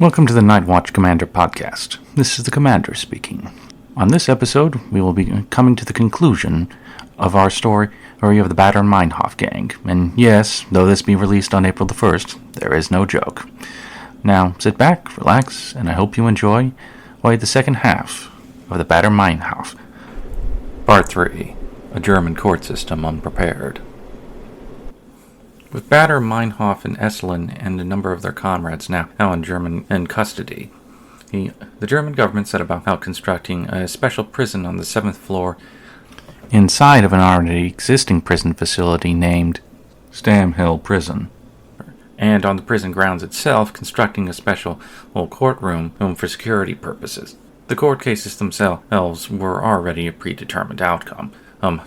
Welcome to the Nightwatch Commander podcast. This is the Commander speaking. On this episode, we will be coming to the conclusion of our story of the Baader Meinhof gang. And yes, though this be released on April the 1st, there is no joke. Now, sit back, relax, and I hope you enjoy the second half of the Baader Meinhof. Part 3, A German Court System Unprepared. With Baader, Meinhof, and Esselin and a number of their comrades now in custody, the German government set about constructing a special prison on the 7th floor inside of an already existing prison facility named Stamhill Prison, and on the prison grounds itself constructing a special courtroom for security purposes. The court cases themselves were already a predetermined outcome,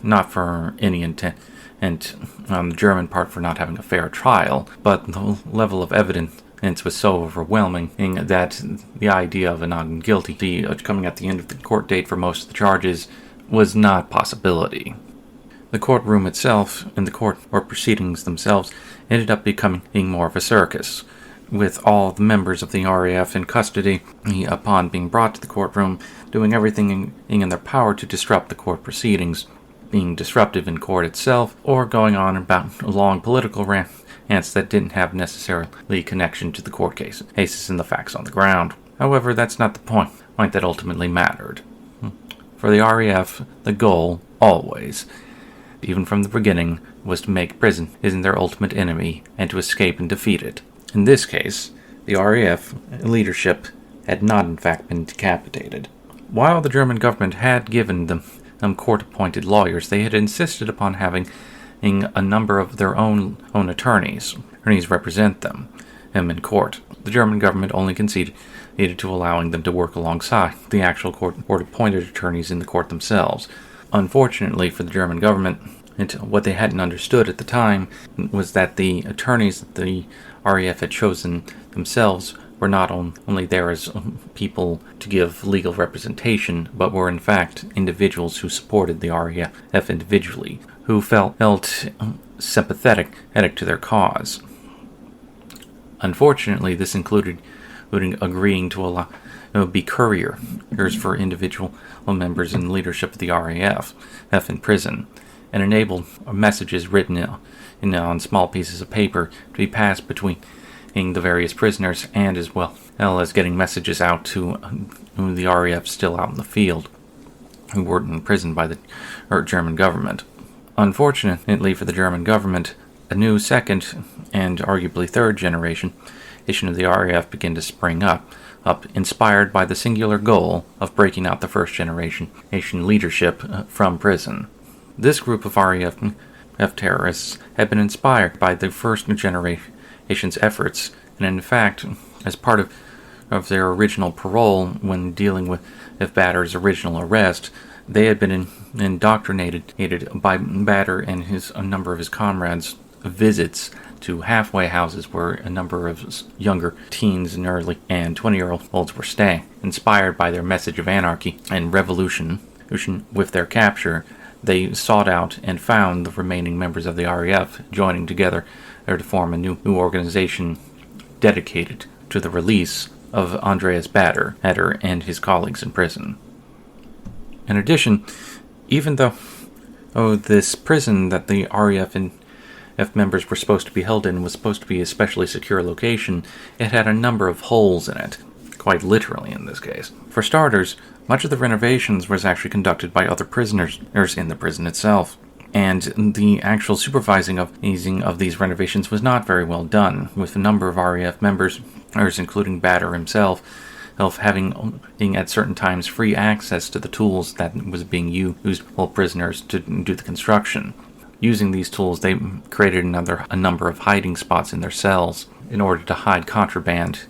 not for any intent and on the German part for not having a fair trial, but the level of evidence was so overwhelming that the idea of a not guilty coming at the end of the court date for most of the charges was not a possibility. The courtroom itself and the court or proceedings themselves ended up becoming more of a circus, with all the members of the RAF in custody upon being brought to the courtroom, doing everything in their power to disrupt the court proceedings, being disruptive in court itself, or going on about long political rants that didn't have necessarily connection to the court cases and the facts on the ground. However, that's not the point that ultimately mattered. For the RAF, the goal, always, even from the beginning, was to make prison isn't their ultimate enemy and to escape and defeat it. In this case, the RAF leadership had not in fact been decapitated. While the German government had given them court-appointed lawyers, they had insisted upon having a number of their own attorneys represent them in court. The German government only conceded to allowing them to work alongside the actual court-appointed attorneys in the court themselves. Unfortunately for the German government, what they hadn't understood at the time was that the attorneys that the RAF had chosen themselves were not only there as people to give legal representation, but were in fact individuals who supported the RAF individually, who felt sympathetic to their cause. Unfortunately, this including agreeing to allow be couriers for individual members in leadership of the RAF in prison, and enabled messages written on small pieces of paper to be passed between the various prisoners, and as well as getting messages out to the RAF still out in the field, who weren't imprisoned by the German government. Unfortunately for the German government, a new second and arguably third generation of the RAF began to spring up, inspired by the singular goal of breaking out the first generation leadership from prison. This group of RAF terrorists had been inspired by the first generation's efforts, and in fact, as part of their original parole when dealing with Baader's original arrest, they had been indoctrinated by Baader and a number of his comrades' visits to halfway houses where a number of younger teens and early and 20-year-olds were staying. Inspired by their message of anarchy and revolution with their capture, they sought out and found the remaining members of the RAF joining together to form a new organization dedicated to the release of Andreas Baader and his colleagues in prison. In addition, even though this prison that the RAF and F members were supposed to be held in was supposed to be a specially secure location, it had a number of holes in it, quite literally in this case. For starters, much of the renovations was actually conducted by other prisoners in the prison itself, and the actual supervising of these renovations was not very well done, with a number of RAF members, including Baader himself, having at certain times free access to the tools that was being used by prisoners to do the construction. Using these tools, they created a number of hiding spots in their cells in order to hide contraband,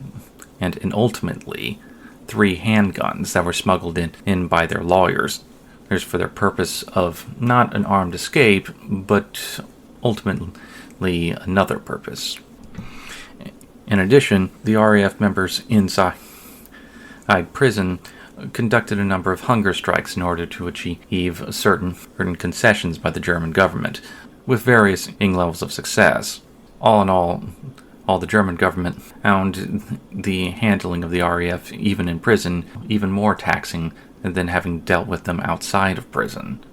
and ultimately 3 handguns that were smuggled in by their lawyers. There's for their purpose of not an armed escape, but ultimately another purpose. In addition, the RAF members inside prison conducted a number of hunger strikes in order to achieve certain concessions by the German government, with various levels of success. All in all, All the German government found the handling of the RAF, even in prison, even more taxing than having dealt with them outside of prison.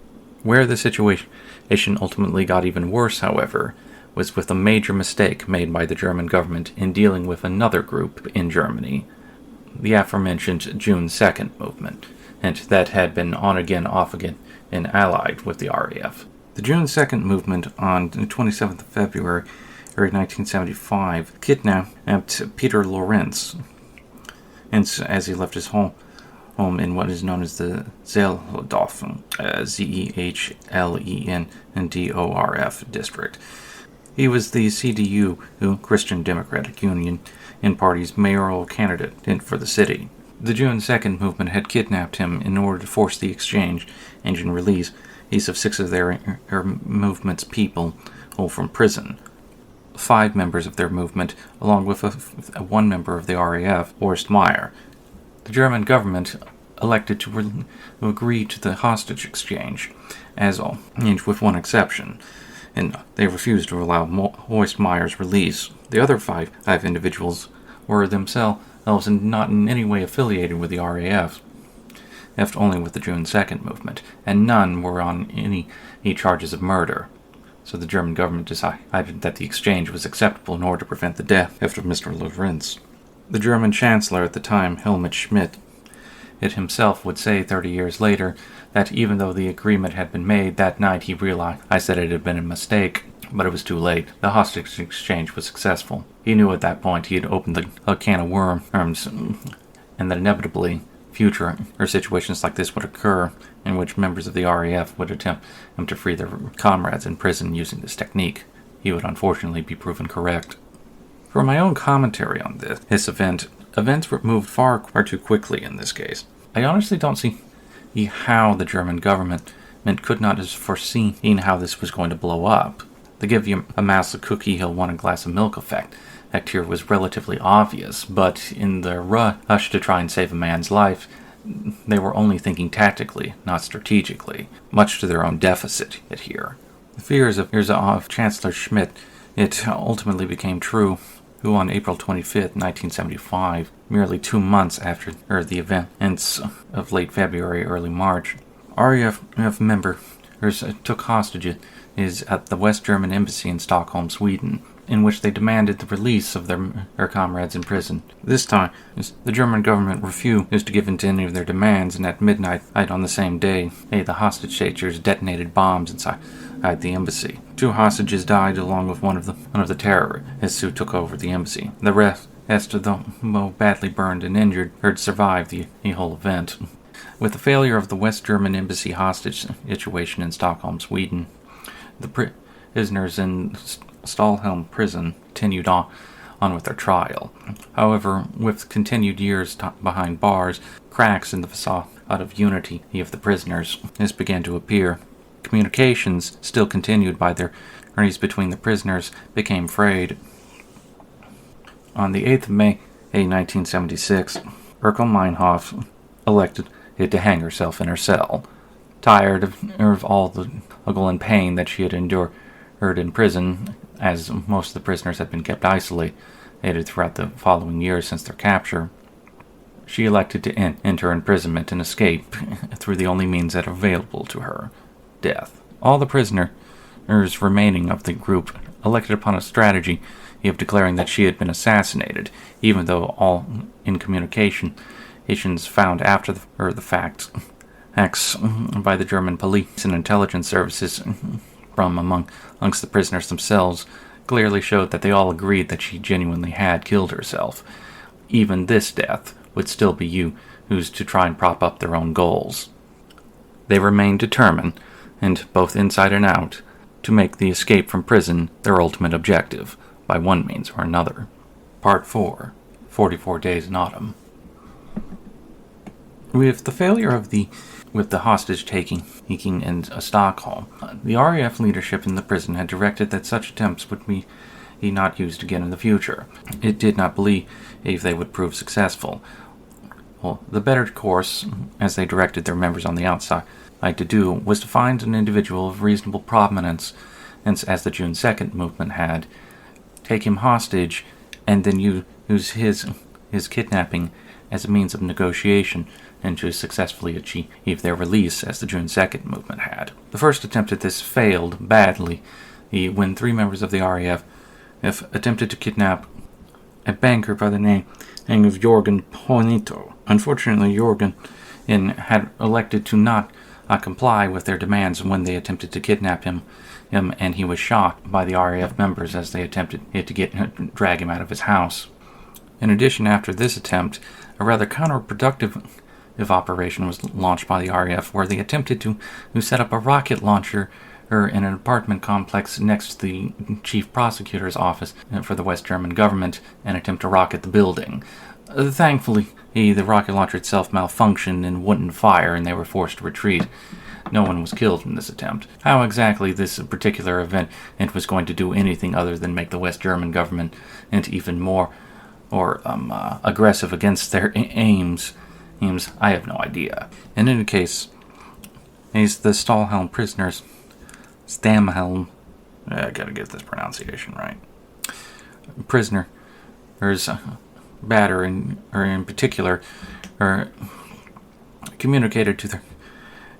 Where the situation ultimately got even worse, however, was with a major mistake made by the German government in dealing with another group in Germany, the aforementioned June 2nd movement, and that had been on again, off again, and allied with the RAF. The June 2nd movement on the 27th of February 1975 kidnapped Peter Lorenz, and as he left his home in what is known as the Zehlendorf, Zehlendorf district. He was the CDU, Christian Democratic Union, in party's mayoral candidate for the city. The June 2nd movement had kidnapped him in order to force the exchange and release of 6 of their movement's people from prison. 5 members of their movement, along with one member of the RAF, Horst Meyer. The German government elected to agree to the hostage exchange, with one exception, and they refused to allow Horst Meyer's release. The other 5 individuals were themselves not in any way affiliated with the RAF, only with the June 2nd movement, and none were on any charges of murder. So the German government decided that the exchange was acceptable in order to prevent the death of Mr. Lorenz. The German Chancellor at the time, Helmut Schmidt, himself would say 30 years later that even though the agreement had been made that night, he realized that it had been a mistake, but it was too late. The hostage exchange was successful. He knew at that point he had opened a can of worms, and that inevitably future situations like this would occur in which members of the RAF would attempt to free their comrades in prison using this technique. He would unfortunately be proven correct. For my own commentary on this event, events were moved far too quickly in this case. I honestly don't see how the German government could not have foreseen how this was going to blow up. The give you a mouse a cookie, he'll want a glass of milk effect here was relatively obvious, but in their rush to try and save a man's life, they were only thinking tactically, not strategically, much to their own deficit here. The fears of Chancellor Schmidt, it ultimately became true, who on April 25, 1975, merely 2 months after the events of late February, early March, RAF members took hostages at the West German Embassy in Stockholm, Sweden, in which they demanded the release of their comrades in prison. This time, the German government refused to give in to any of their demands, and at midnight on the same day, the hostage takers detonated bombs inside the embassy. 2 hostages died, along with one of the terrorists who took over the embassy. The rest, though badly burned and injured, survived the whole event. With the failure of the West German Embassy hostage situation in Stockholm, Sweden, the prisoners in Stahlhelm prison continued on with their trial. However, with continued years behind bars, cracks in the facade of unity of the prisoners began to appear. Communications, still continued by their attorneys between the prisoners, became frayed. On the 8th of May, 1976, Urkel Meinhof elected to hang herself in her cell. Tired of all the struggle and pain that she had endured in prison, as most of the prisoners had been kept isolated throughout the following years since their capture, she elected to enter imprisonment and escape through the only means that are available to her, death. All the prisoners remaining of the group elected upon a strategy of declaring that she had been assassinated, even though all in communications found after the fact acts by the German police and intelligence services from amongst the prisoners themselves clearly showed that they all agreed that she genuinely had killed herself. Even this death would still be used to try and prop up their own goals. They remained determined, and both inside and out, to make the escape from prison their ultimate objective, by one means or another. Part 4. 44 Days in Autumn. With the failure with the hostage-taking in Stockholm, the RAF leadership in the prison had directed that such attempts would be not used again in the future. It did not believe they would prove successful. Well, the better course, as they directed their members on the outside to do, was to find an individual of reasonable prominence, and as the June 2nd movement had, take him hostage, and then use his kidnapping as a means of negotiation and to successfully achieve their release, as the June 2nd movement had. The first attempt at this failed badly when 3 members of the RAF attempted to kidnap a banker by the name of Jorgen Ponito. Unfortunately, Jorgen had elected to not comply with their demands when they attempted to kidnap him, and he was shot by the RAF members as they attempted to drag him out of his house. In addition, after this attempt, a rather counterproductive operation was launched by the RAF, where they attempted to set up a rocket launcher in an apartment complex next to the chief prosecutor's office for the West German government and attempt to rocket the building. Thankfully, the rocket launcher itself malfunctioned and wouldn't fire, and they were forced to retreat. No one was killed in this attempt. How exactly this particular event was going to do anything other than make the West German government even more aggressive against their aims, I have no idea. In any case, the Stahlhelm prisoners, Stamhelm, I gotta get this pronunciation right, prisoners, Baader in particular, communicated to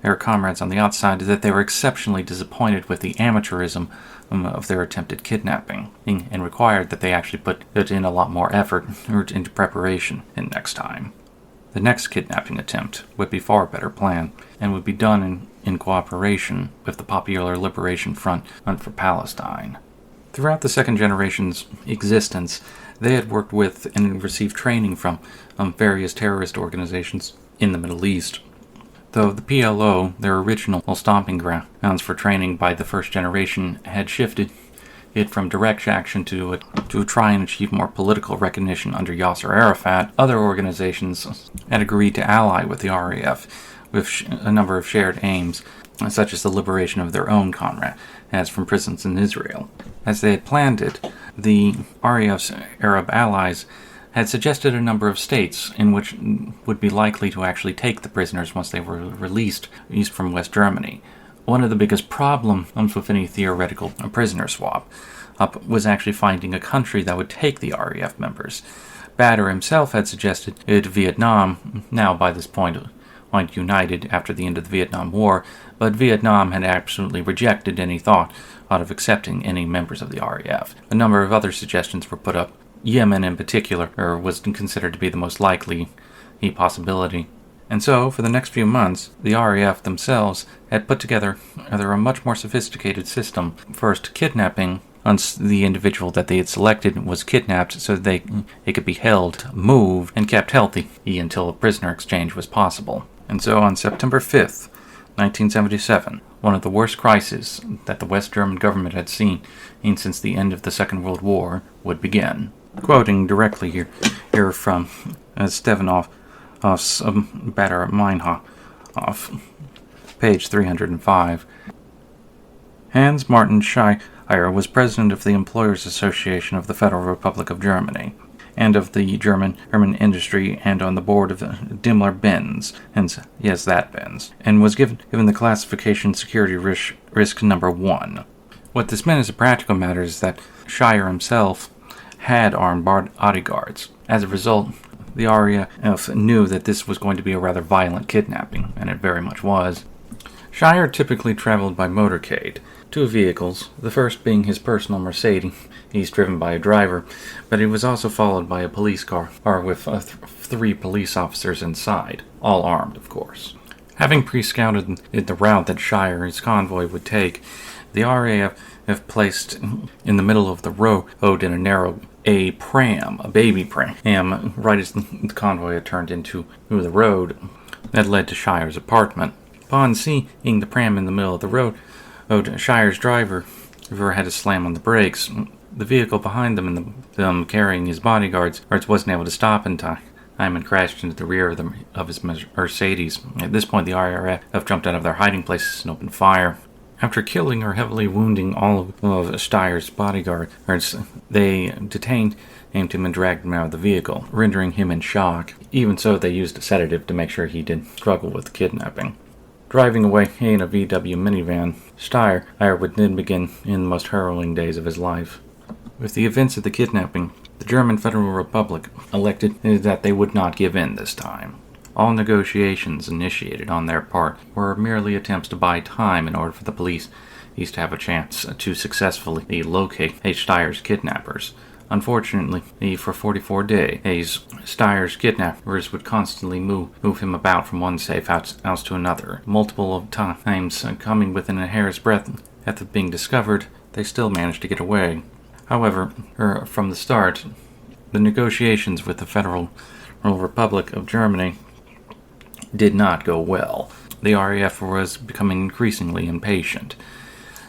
their comrades on the outside that they were exceptionally disappointed with the amateurism of their attempted kidnapping, and required that they actually put in a lot more effort into preparation next time. The next kidnapping attempt would be far better planned, and would be done in cooperation with the Popular Liberation Front for Palestine. Throughout the second generation's existence, they had worked with and received training from various terrorist organizations in the Middle East. Though the PLO, their original stomping grounds for training by the first generation, had shifted it from direct action to try and achieve more political recognition under Yasser Arafat, other organizations had agreed to ally with the RAF with a number of shared aims, such as the liberation of their own comrades from prisons in Israel. As they had planned it, the RAF's Arab allies had suggested a number of states in which would be likely to actually take the prisoners once they were released east from West Germany. One of the biggest problems with any theoretical prisoner swap was actually finding a country that would take the RAF members. Baader himself had suggested Vietnam, now by this point united after the end of the Vietnam War, but Vietnam had absolutely rejected any thought of accepting any members of the RAF. A number of other suggestions were put up. Yemen in particular was considered to be the most likely possibility. And so, for the next few months, the RAF themselves had put together a much more sophisticated system. First, kidnapping. Once the individual that they had selected was kidnapped so that they could be held, moved, and kept healthy until a prisoner exchange was possible. And so on September 5th, 1977, one of the worst crises that the West German government had seen since the end of the Second World War would begin. Quoting directly here from Stefan Aust's Baader Meinhof, page 305. Hans Martin Scheier was president of the Employers Association of the Federal Republic of Germany, and of the German industry, and on the board of Daimler-Benz, and yes, that Benz, and was given the classification security risk number 1. What this meant as a practical matter is that Scheier himself had armed bodyguards. As a result, the RAF knew that this was going to be a rather violent kidnapping, and it very much was. Scheier typically traveled by motorcade, 2 vehicles, the first being his personal Mercedes. He's driven by a driver, but he was also followed by a police car with 3 police officers inside, all armed, of course. Having pre-scouted the route that Scheier's convoy would take, the RAF placed in the middle of the road in a narrow a baby pram, right as the convoy had turned into the road that led to Scheier's apartment. Upon seeing the pram in the middle of the road, Scheier's driver had to slam on the brakes. The vehicle behind them and them carrying his bodyguards wasn't able to stop in time and crashed into the rear of his Mercedes. At this point, the RAF jumped out of their hiding places and opened fire. After killing or heavily wounding all of Scheier's bodyguards, they detained him and dragged him out of the vehicle, rendering him in shock. Even so, they used a sedative to make sure he didn't struggle with kidnapping. Driving away in a VW minivan, Scheier would then begin in the most harrowing days of his life. With the events of the kidnapping The German Federal Republic elected that they would not give in this time. All negotiations initiated on their part were merely attempts to buy time in order for the police to have a chance to successfully locate Steyer's kidnappers. Unfortunately, for 44 days, Steyer's kidnappers would constantly move him about from one safe house to another. Multiple of times coming within a hair's breadth of being discovered, they still managed to get away. However, from the start, the negotiations with the Federal Republic of Germany did not go well. The RAF was becoming increasingly impatient.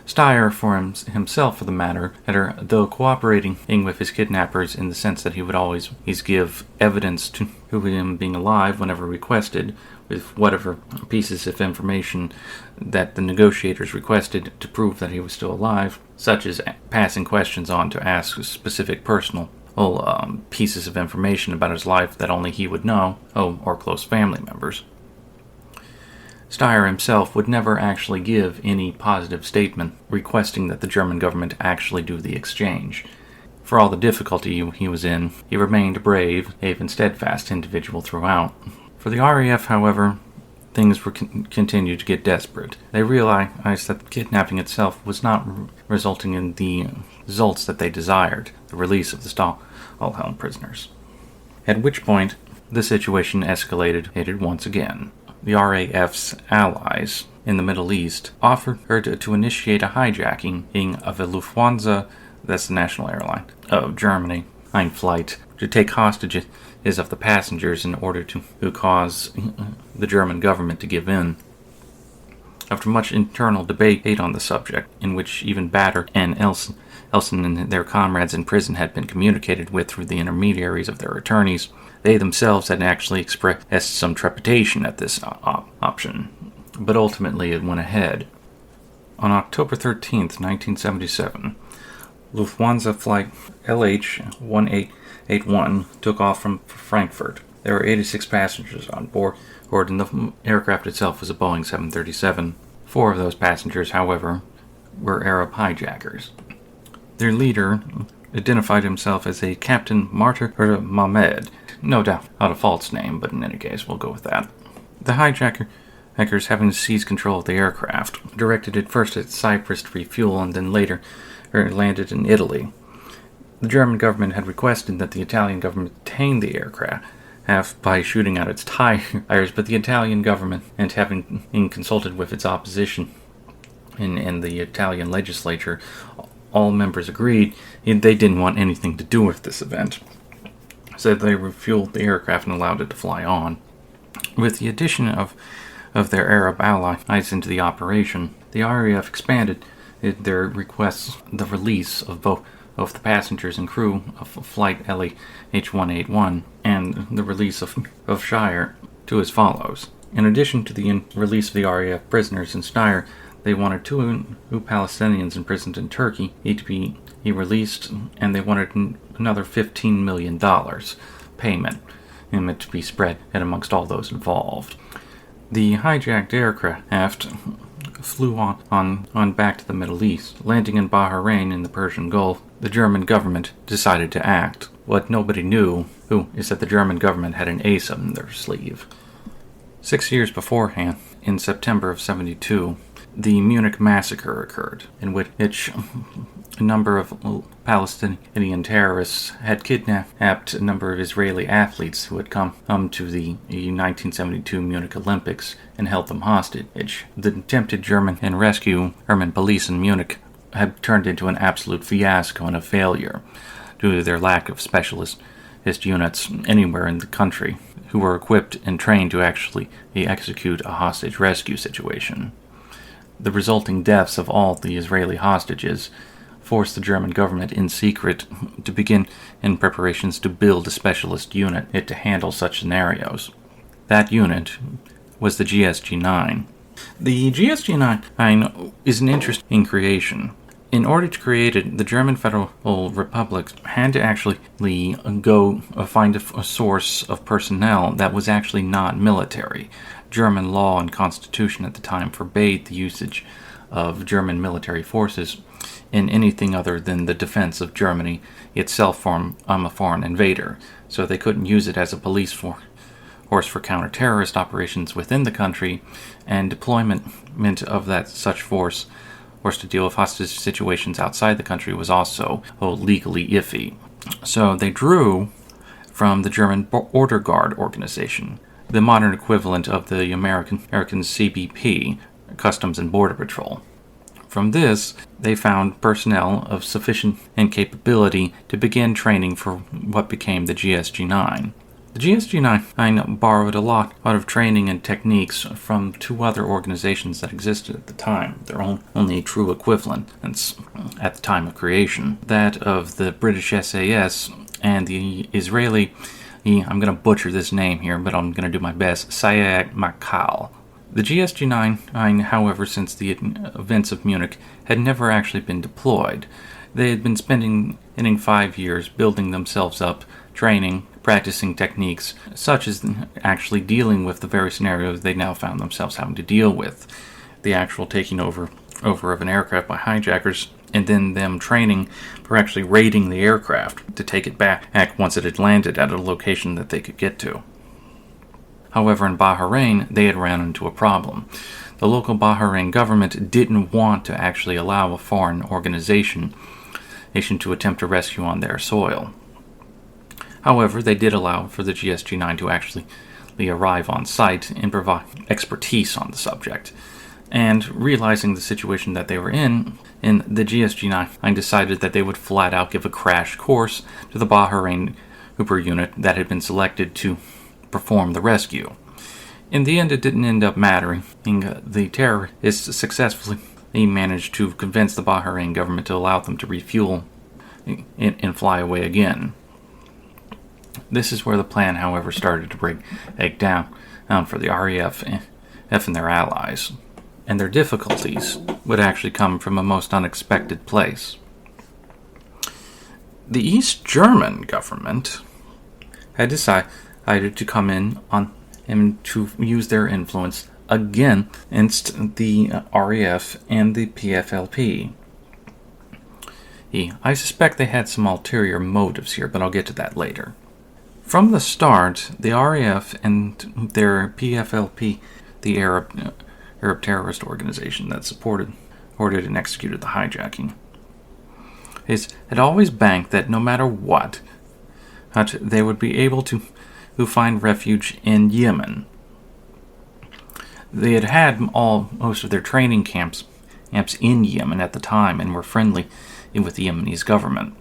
Steyr, for himself for the matter, though cooperating with his kidnappers in the sense that he would always give evidence to him being alive whenever requested, with whatever pieces of information that the negotiators requested to prove that he was still alive, such as passing questions on to ask specific personal pieces of information about his life that only he would know, or close family members. Steyr himself would never actually give any positive statement requesting that the German government actually do the exchange. For all the difficulty he was in, he remained a brave, even steadfast individual throughout. For the RAF, however, things continued to get desperate. They realized that the kidnapping itself was not resulting in the results that they desired, the release of the Stahlhelm prisoners. At which point, the situation escalated once again. The RAF's allies in the Middle East offered to initiate a hijacking of a Lufthansa, that's the national airline of Germany, flight, to take hostages of the passengers in order to cause the German government to give in. After much internal debate on the subject, in which even Baader and Elson and their comrades in prison had been communicated with through the intermediaries of their attorneys, they themselves had actually expressed some trepidation at this option, but ultimately it went ahead. On October 13th, 1977, Lufthansa flight LH-1881 took off from Frankfurt. There were 86 passengers on board, and the aircraft itself was a Boeing 737. 4 of those passengers, however, were Arab hijackers. Their leader identified himself as a Captain Martyr Mohammed, no doubt a false name, but in any case, we'll go with that. The hijackers, having seized control of the aircraft, directed it first at Cyprus to refuel and then later landed in Italy. The German government had requested that the Italian government detain the aircraft by shooting out its tires, but the Italian government, and having consulted with its opposition in the Italian legislature, all members agreed they didn't want anything to do with this event. So they refueled the aircraft and allowed it to fly on. With the addition of their Arab allies into the operation, the RAF expanded their requests the release of both the passengers and crew of flight LH-181 and the release of Steyr to as follows. In addition to the release of the RAF prisoners in Steyr, they wanted 2 Palestinians imprisoned in Turkey to be released, and they wanted another $15 million payment to be spread amongst all those involved. The hijacked aircraft flew on back to the Middle East. Landing in Bahrain in the Persian Gulf, the German government decided to act. What nobody knew is that the German government had an ace up in their sleeve. 6 years beforehand, in September of '72, the Munich massacre occurred, in which a number of Palestinian terrorists had kidnapped a number of Israeli athletes who had come to the 1972 Munich Olympics and held them hostage. The attempted German rescue police in Munich had turned into an absolute fiasco and a failure due to their lack of specialist units anywhere in the country who were equipped and trained to actually execute a hostage rescue situation. The resulting deaths of all the Israeli hostages forced the German government in secret to begin in preparations to build a specialist unit to handle such scenarios. That unit was the GSG-9. The GSG-9 is an interesting creation. In order to create it, the German Federal Republic had to actually go find a source of personnel that was actually not military. German law and constitution at the time forbade the usage of German military forces in anything other than the defense of Germany itself from a foreign invader, so they couldn't use it as a police force for counter-terrorist operations within the country, and deployment of such force to deal with hostage situations outside the country was also legally iffy. So they drew from the German Border Guard organization, the modern equivalent of the American CBP, Customs and Border Patrol. From this, they found personnel of sufficient capability to begin training for what became the GSG-9. The GSG-9 borrowed a lot of training and techniques from two other organizations that existed at the time, their only true equivalent at the time of creation, that of the British SAS and the Israeli, I'm going to butcher this name here, but I'm going to do my best, Sayed Makal. The GSG-9, however, since the events of Munich, had never actually been deployed. They had been spending 5 years building themselves up, training, practicing techniques, such as actually dealing with the very scenarios they now found themselves having to deal with. The actual taking over of an aircraft by hijackers, and then them training for actually raiding the aircraft to take it back once it had landed at a location that they could get to. However, in Bahrain, they had ran into a problem. The local Bahrain government didn't want to actually allow a foreign organization to attempt a rescue on their soil. However, they did allow for the GSG-9 to actually arrive on site and provide expertise on the subject. And realizing the situation that they were in, the GSG-9 decided that they would flat out give a crash course to the Bahrain Hooper unit that had been selected to perform the rescue. In the end, it didn't end up mattering. The terrorists successfully managed to convince the Bahrain government to allow them to refuel and fly away again. This is where the plan, however, started to break down for the RAF and their allies. And their difficulties would actually come from a most unexpected place. The East German government had decided to come in and to use their influence against the RAF and the PFLP. I suspect they had some ulterior motives here, but I'll get to that later. From the start, the RAF and their PFLP, the Arab terrorist organization that supported and executed the hijacking, had always banked that no matter what, they would be able to find refuge in Yemen. They had most of their training camps in Yemen at the time and were friendly with the Yemenis government.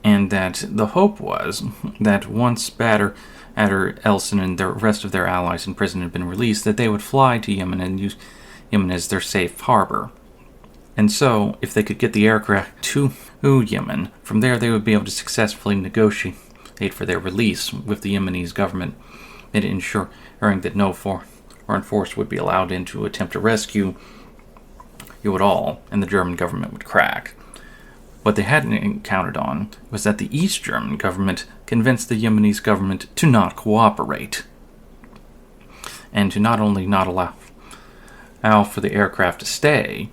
And that the hope was that once Baader, Elson, and the rest of their allies in prison had been released, that they would fly to Yemen and use Yemen as their safe harbor. And so, if they could get the aircraft to Yemen, from there they would be able to successfully negotiate for their release with the Yemenis government, and ensuring that no foreign force would be allowed in to attempt to rescue you at all, and the German government would crack. What they hadn't counted on was that the East German government convinced the Yemenis government to not cooperate, and to not only not allow for the aircraft to stay,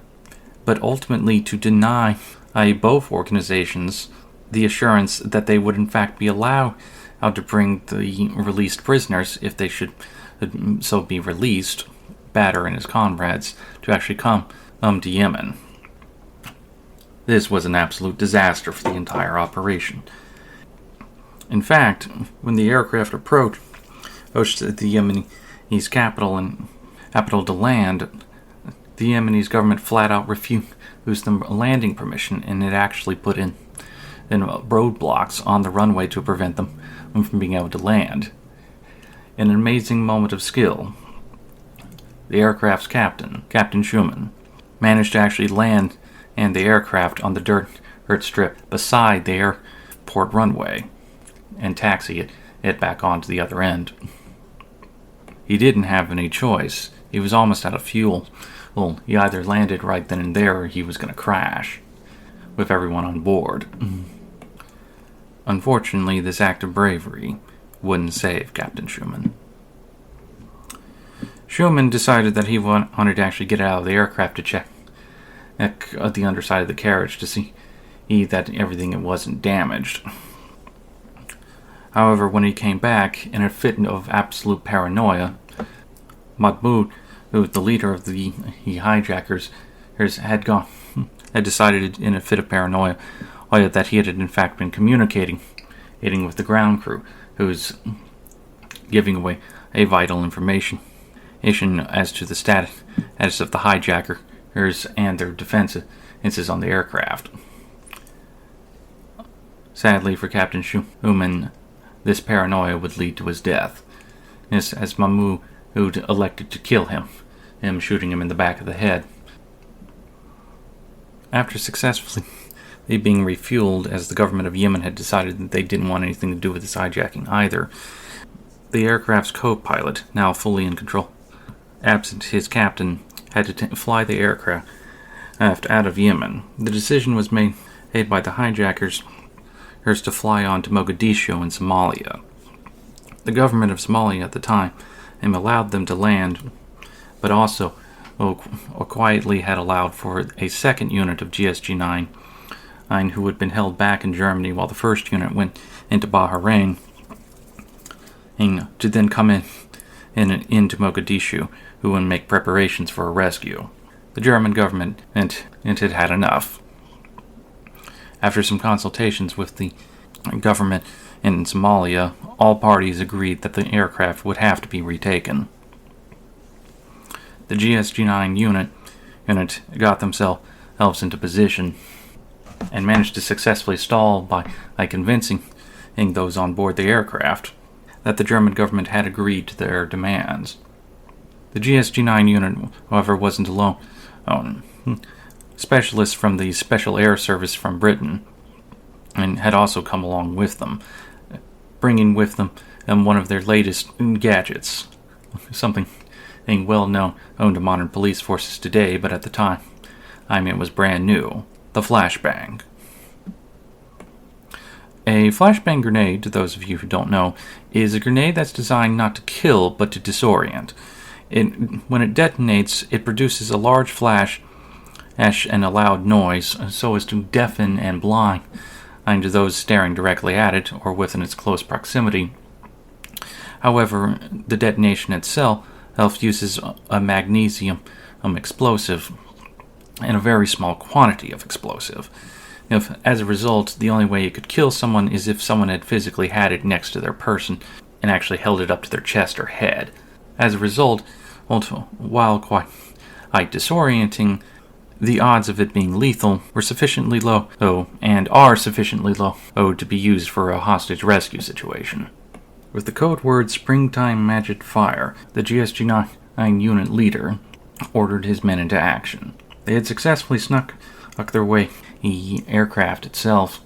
but ultimately to deny both organizations the assurance that they would in fact be allowed to bring the released prisoners, if they should so be released, Baader and his comrades, to actually come to Yemen. This was an absolute disaster for the entire operation. In fact, when the aircraft approached the Yemenis capital to land, the Yemenis government flat out refused them landing permission, and it actually put in roadblocks on the runway to prevent them from being able to land. In an amazing moment of skill, the aircraft's captain, Captain Schumann, managed to actually land the aircraft on the dirt strip beside the airport runway and taxi it back onto the other end. He didn't have any choice. He was almost out of fuel. Well, he either landed right then and there, or he was going to crash with everyone on board. Unfortunately, this act of bravery wouldn't save Captain Schumann. Schumann decided that he wanted to actually get out of the aircraft to check at the underside of the carriage to see that everything wasn't damaged. However, when he came back in a fit of absolute paranoia, Mahmoud, who was the leader of the hijackers, had decided in a fit of paranoia that he had in fact been communicating with the ground crew, who was giving away a vital information as to the status of the hijackers and their defenses on the aircraft. Sadly for Captain Schumann, this paranoia would lead to his death, as Mahmoud elected to kill him, shooting him in the back of the head. After successfully being refueled, as the government of Yemen had decided that they didn't want anything to do with this hijacking either, the aircraft's co-pilot, now fully in control, absent his captain, had to fly the aircraft out of Yemen. The decision was made by the hijackers to fly on to Mogadishu in Somalia. The government of Somalia at the time allowed them to land, but also quietly had allowed for a second unit of GSG-9 who had been held back in Germany while the first unit went into Bahrain, to then come into Mogadishu, who would make preparations for a rescue. The German government had had enough. After some consultations with the government in Somalia, all parties agreed that the aircraft would have to be retaken. The GSG-9 unit got themselves into position and managed to successfully stall by convincing those on board the aircraft that the German government had agreed to their demands. The GSG-9 unit, however, wasn't alone. Specialists from the Special Air Service from Britain had also come along with them, bringing with them one of their latest gadgets, something well known to modern police forces today, but at the time, it was brand new: the flashbang. A flashbang grenade, to those of you who don't know, is a grenade that's designed not to kill but to disorient. When it detonates, it produces a large flash and a loud noise, so as to deafen and blind to those staring directly at it or within its close proximity. However, the detonation itself uses a magnesium explosive and a very small quantity of explosive. As a result, the only way you could kill someone is if someone had physically had it next to their person and actually held it up to their chest or head. As a result, while quite disorienting, the odds of it being lethal were sufficiently low, and are sufficiently low, to be used for a hostage rescue situation. With the code word Springtime Magic Fire, the GSG-9 unit leader ordered his men into action. They had successfully snuck their way the aircraft itself,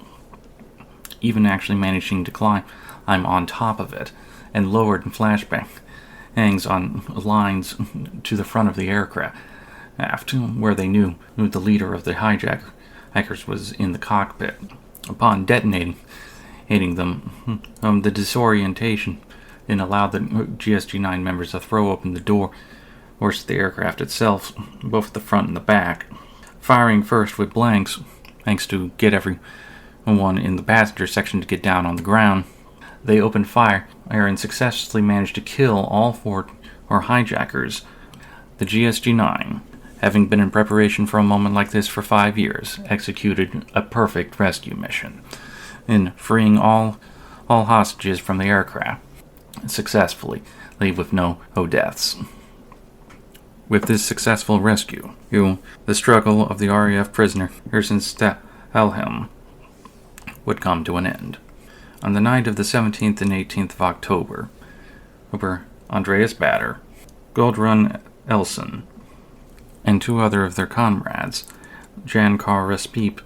even actually managing to climb on top of it, and lowered flashbangs on lines to the front of the aircraft, where they knew the leader of the hijackers was in the cockpit. Upon detonating them, the disorientation allowed the GSG-9 members to throw open the doors to the aircraft itself, both the front and the back, firing first with blanks, thanks to get everyone in the passenger section to get down on the ground. They opened fire and successfully managed to kill all four hijackers. The GSG-9, having been in preparation for a moment like this for 5 years, executed a perfect rescue mission in freeing all hostages from the aircraft successfully, with no deaths. With this successful rescue, the struggle of the RAF prisoner in Stelhelm would come to an end. On the night of the 17th and 18th of October, Andreas Baader, Gudrun Elson, and two other of their comrades, Jan Kar Respiep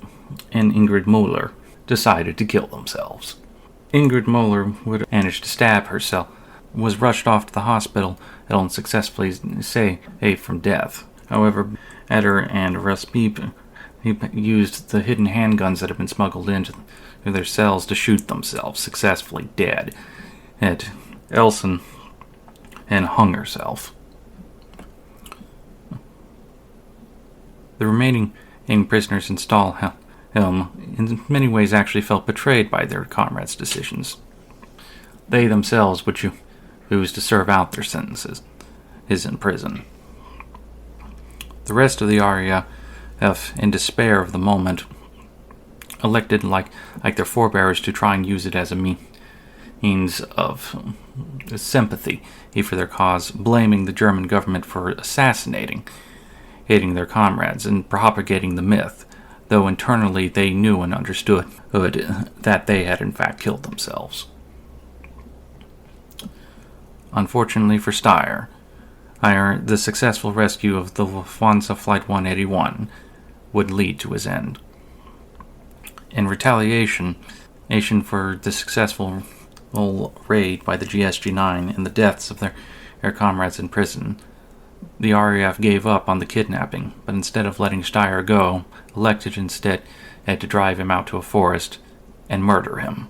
and Ingrid Moeller, decided to kill themselves. Ingrid Moeller would manage to stab herself, was rushed off to the hospital and unsuccessfully saved from death. However, Baader and Respiep used the hidden handguns that had been smuggled into their cells to shoot themselves, successfully dead. Elson and hung herself. The remaining prisoners in Stahlhelm in many ways actually felt betrayed by their comrades' decisions. They themselves would choose to serve out their sentences in prison. The rest of the RAF, in despair of the moment, elected like their forebears to try and use it as a means of sympathy for their cause, blaming the German government for assassinating their comrades and propagating the myth, though internally they knew and understood that they had in fact killed themselves. Unfortunately for Steyr, the successful rescue of the Lufthansa Flight 181 would lead to his end. In retaliation for the successful raid by the GSG-9 and the deaths of their comrades in prison, the RAF gave up on the kidnapping, but instead of letting Steyr go, elected instead to drive him out to a forest and murder him.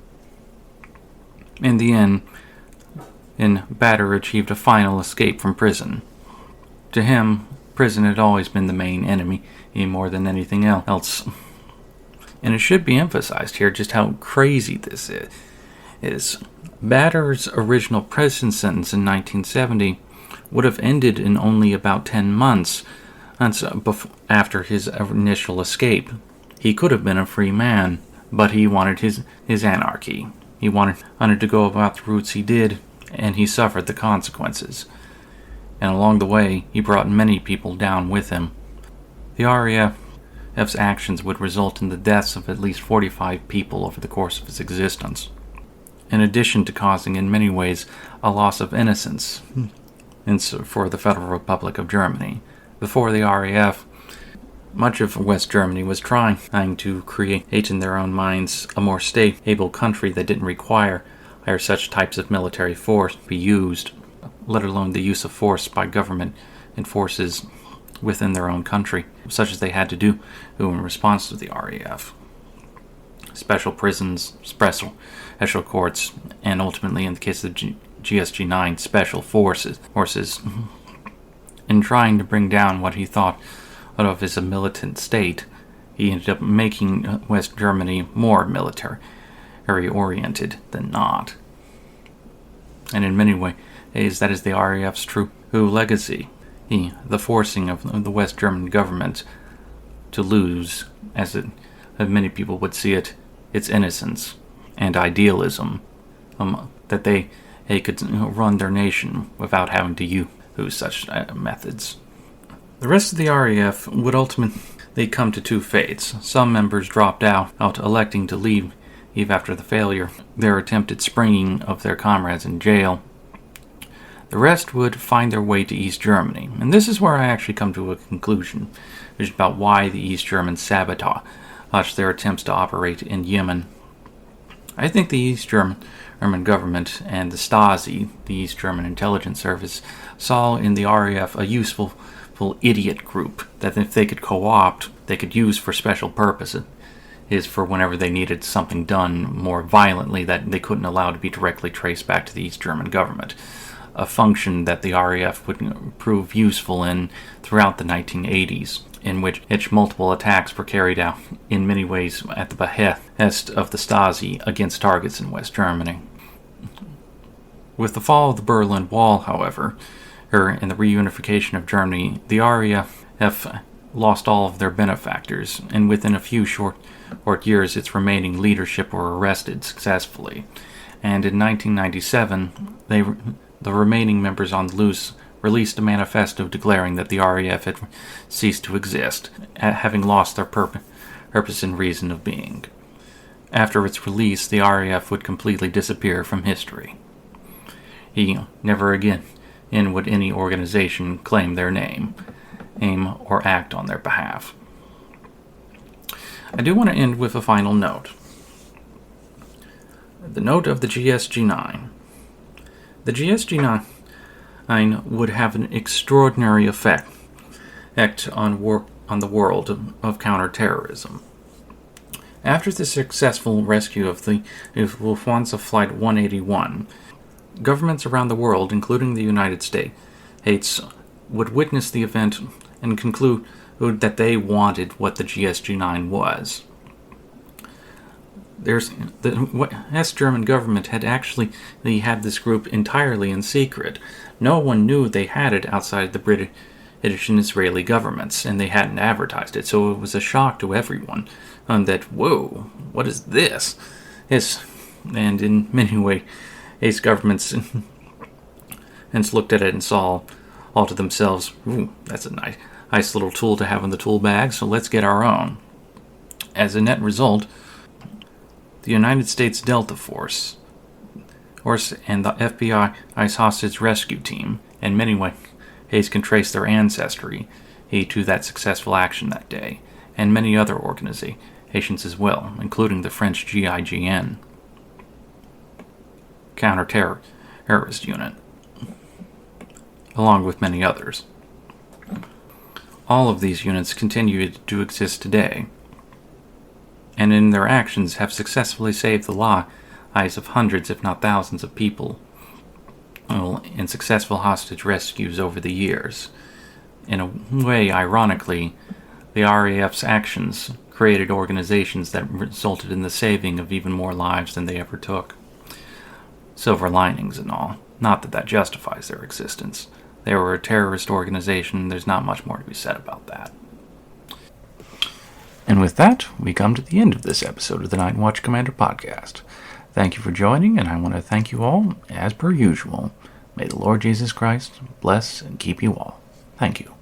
In the end, Baader achieved a final escape from prison. To him, prison had always been the main enemy, more than anything else. And it should be emphasized here just how crazy this is. Baader's original prison sentence in 1970 would have ended in only about 10 months after his initial escape. He could have been a free man, but he wanted his anarchy. He wanted to go about the routes he did, and he suffered the consequences. And along the way, he brought many people down with him. The RAF's actions would result in the deaths of at least 45 people over the course of his existence, in addition to causing in many ways a loss of innocence for the Federal Republic of Germany. Before the RAF, much of West Germany was trying to create in their own minds a more stable country that didn't require such types of military force be used, let alone the use of force by government and forces within their own country, such as they had to do in response to the RAF. Special prisons, special courts, and ultimately, in the case of the GSG-9, special forces. In trying to bring down what he thought of as a militant state, he ended up making West Germany more military-oriented than not. And in many ways, that is the RAF's true legacy. The forcing of the West German government to lose, as many people would see it, its innocence and idealism, that they could run their nation without having to use such methods. The rest of the RAF would ultimately come to two fates. Some members dropped out electing to leave after the failure, their attempted springing of their comrades in jail. The rest would find their way to East Germany, and this is where I actually come to a conclusion, which is about why the East Germans sabotaged their attempts to operate in Yemen. I think the East German government and the Stasi, the East German intelligence service, saw in the RAF a useful idiot group that if they could co-opt, they could use for special purposes, for whenever they needed something done more violently that they couldn't allow to be directly traced back to the East German government, a function that the RAF would prove useful in throughout the 1980s, in which multiple attacks were carried out, in many ways at the behest of the Stasi, against targets in West Germany. With the fall of the Berlin Wall, however, and the reunification of Germany, the RAF lost all of their benefactors, and within a few short years its remaining leadership were arrested successfully. And in 1997, the remaining members on the loose released a manifesto declaring that the RAF had ceased to exist, having lost their purpose and reason of being. After its release, the RAF would completely disappear from history. Never again would any organization claim their name, aim, or act on their behalf. I do want to end with a final note. The note of the GSG-9. The GSG-9 would have an extraordinary effect on the world of counterterrorism. After the successful rescue of the Lufthansa Flight 181, governments around the world, including the United States, would witness the event and conclude that they wanted what the GSG-9 was. The West German government had actually had this group entirely in secret. No one knew they had it outside the British and Israeli governments, and they hadn't advertised it, so it was a shock to everyone that, whoa, what is this? Yes, and in many ways, governments looked at it and saw all to themselves, ooh, that's a nice little tool to have in the tool bag, so let's get our own. As a net result, the United States Delta Force and the FBI's hostage rescue team, in many ways, can trace their ancestry to that successful action that day, and many other organizations as well, including the French GIGN, counter-terrorist unit, along with many others. All of these units continue to exist today, and in their actions have successfully saved the lives of hundreds, if not thousands, of people in successful hostage rescues over the years. In a way, ironically, the RAF's actions created organizations that resulted in the saving of even more lives than they ever took. Silver linings and all. Not that justifies their existence. They were a terrorist organization. There's not much more to be said about that. And with that, we come to the end of this episode of the Nightwatch Commander Podcast. Thank you for joining, and I want to thank you all, as per usual. May the Lord Jesus Christ bless and keep you all. Thank you.